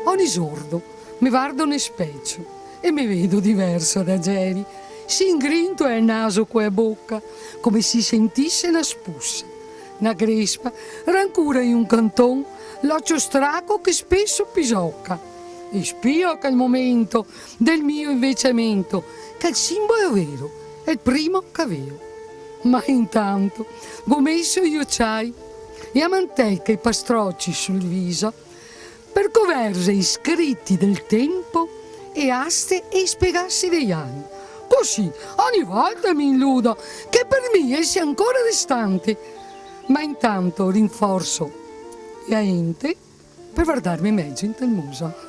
ogni sordo, mi guardo nel specchio e mi vedo diversa da ieri. Si ingrinto è il naso qua a bocca, come si sentisse una spussa, una grespa, rancura in un canton, l'occhio straco che spesso pisocca. E spio che è il momento del mio invecchiamento, che è il simbolo vero, è il primo che avevo. Ma intanto, gomesso io c'hai, e a mantelca i pastrocci sul viso, per coverse i scritti del tempo e aste e i spiegassi degli anni. Così ogni volta mi illudo che per me sia ancora restante, ma intanto rinforzo e a ente per guardarmi meglio in tel muso.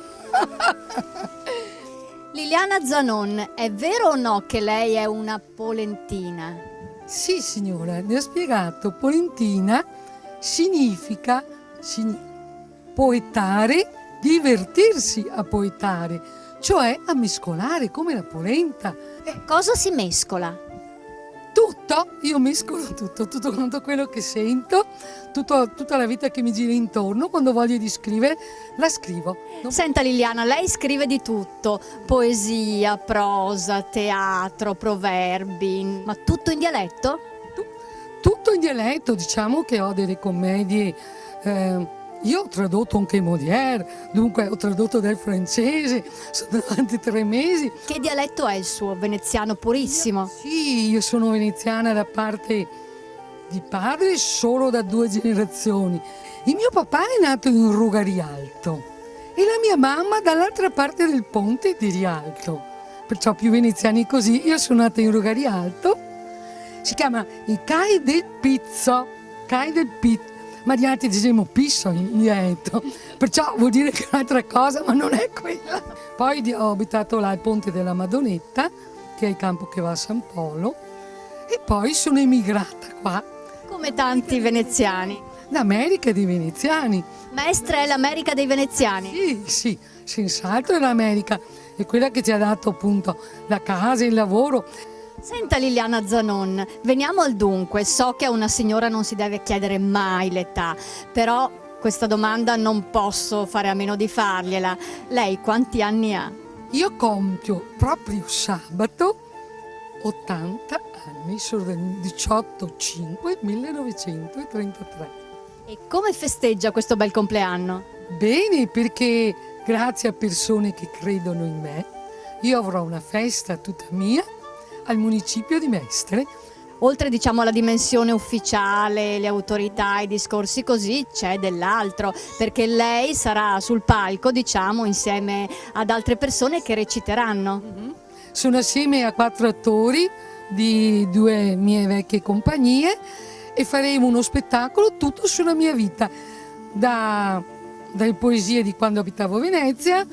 Liliana Zanon, è vero o no che lei è una polentina? Sì, signora, le ho spiegato. Polentina significa poetare, divertirsi a poetare, cioè a mescolare come la polenta. Cosa si mescola? Tutto, io mescolo tutto quanto quello che sento, tutta la vita che mi gira intorno, quando voglio di scrivere, la scrivo. No? Senta Liliana, lei scrive di tutto, poesia, prosa, teatro, proverbi, ma tutto in dialetto? Tutto in dialetto, diciamo che ho delle commedie, io ho tradotto anche Molière, dunque ho tradotto dal francese, sono avanti 3 mesi. Che dialetto è il suo? Veneziano purissimo? Sì, io sono veneziana da parte di padre solo da 2 generazioni. Il mio papà è nato in Ruga Rialto e la mia mamma dall'altra parte del ponte di Rialto, perciò più veneziani così. Io sono nata in Ruga Rialto, si chiama i Cai del Pizzo, Cai del Pizzo. Ma di altri diciamo pisso in dialetto, perciò vuol dire che è un'altra cosa, ma non è quella. Poi ho abitato là al Ponte della Madonnetta, che è il campo che va a San Polo, e poi sono emigrata qua. Come tanti veneziani. L'America dei veneziani. Maestra è l'America dei veneziani? Sì, senz'altro è l'America, è quella che ci ha dato appunto la casa, il lavoro. Senta Liliana Zanon, veniamo al dunque. So che a una signora non si deve chiedere mai l'età, però questa domanda non posso fare a meno di fargliela. Lei quanti anni ha? Io compio proprio sabato 80 anni, sono del 18/5/1933. E come festeggia questo bel compleanno? Bene, perché grazie a persone che credono in me, io avrò una festa tutta mia al municipio di Mestre. Oltre diciamo alla dimensione ufficiale, le autorità, i discorsi così, c'è dell'altro, perché lei sarà sul palco diciamo insieme ad altre persone che reciteranno. Sono assieme a 4 attori di 2 mie vecchie compagnie e faremo uno spettacolo tutto sulla mia vita, dalle poesie di quando abitavo a Venezia,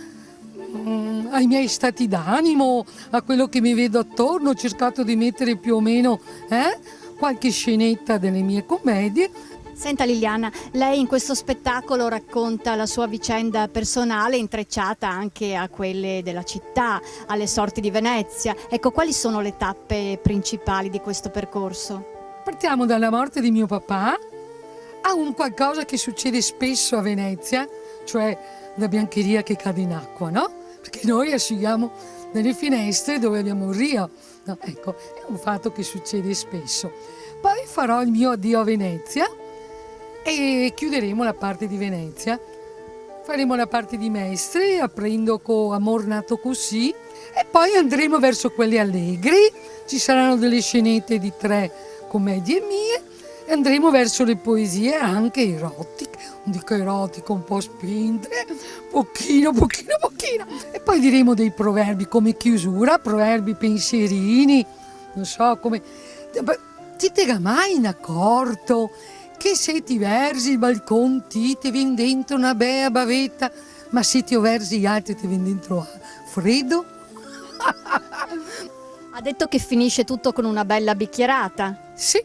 ai miei stati d'animo, a quello che mi vedo attorno. Ho cercato di mettere più o meno qualche scenetta delle mie commedie. Senta Liliana, lei in questo spettacolo racconta la sua vicenda personale intrecciata anche a quelle della città, alle sorti di Venezia. Ecco, quali sono le tappe principali di questo percorso? Partiamo dalla morte di mio papà a un qualcosa che succede spesso a Venezia, cioè la biancheria che cade in acqua, no? Perché noi asciughiamo nelle finestre dove abbiamo un rio. No, ecco, è un fatto che succede spesso. Poi farò il mio addio a Venezia e chiuderemo la parte di Venezia. Faremo la parte di Mestre, aprendo con Amor nato così, e poi andremo verso quelle allegri. Ci saranno delle scenette di 3 commedie mie e andremo verso le poesie anche erotiche. Dico erotico, un po' spinte, pochino. E poi diremo dei proverbi come chiusura, proverbi pensierini, non so come. Ti tega mai in accorto che se ti versi il balcone ti viene dentro una bella bavetta, ma se ti versi gli altri ti viene dentro freddo? Ha detto che finisce tutto con una bella bicchierata. Sì,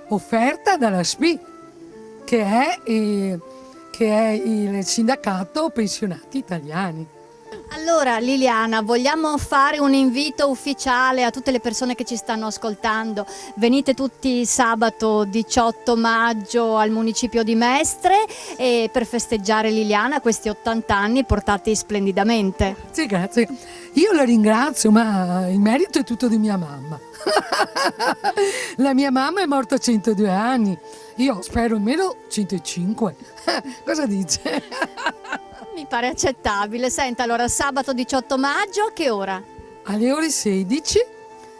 offerta dalla SPI, che è il sindacato pensionati italiani. Allora Liliana, vogliamo fare un invito ufficiale a tutte le persone che ci stanno ascoltando. Venite tutti sabato 18 maggio al municipio di Mestre e per festeggiare Liliana questi 80 anni portati splendidamente. Sì, grazie. Io la ringrazio, ma il merito è tutto di mia mamma. La mia mamma è morta a 102 anni, io spero almeno 105. Cosa dice? Mi pare accettabile. Senta, allora sabato 18 maggio a che ora? Alle ore 16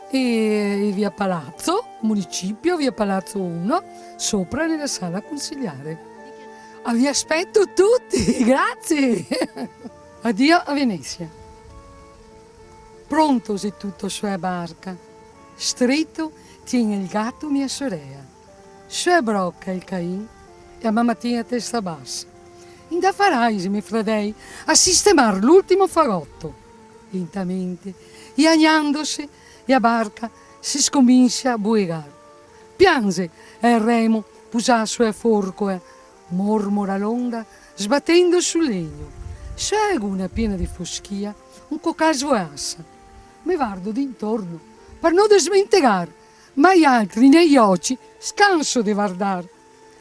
e via Palazzo, municipio, via Palazzo 1, sopra nella sala consigliare. Vi aspetto tutti, grazie. Addio a Venezia. Pronto se tutto sulla barca. Stretto tiene il gatto mia sorella. Sua brocca il Cain e a mamma a testa bassa. Inda farai, miei fratelli, a sistemare l'ultimo fagotto. Lentamente, iagnandosi, e a barca si scomincia a buegare. Piange e il remo pusa sua forco, mormora l'onda, sbattendo sul legno. Seguna piena di foschia, un cocaso assa. Mi guardo d'intorno, per non smentegare, ma gli altri negli occhi scanso di guardare.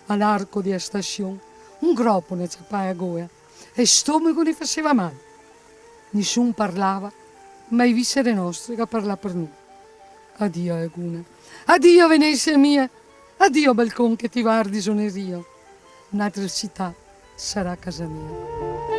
All'arco di stazione, un groppo ne ciappaia a goia e stomaco ne faceva male. Nessun parlava, ma i viscere nostri che parla per noi. Addio, Aguna. Addio, Venezia mia. Addio, balcon che ti guardi sono io. Un'altra città sarà casa mia.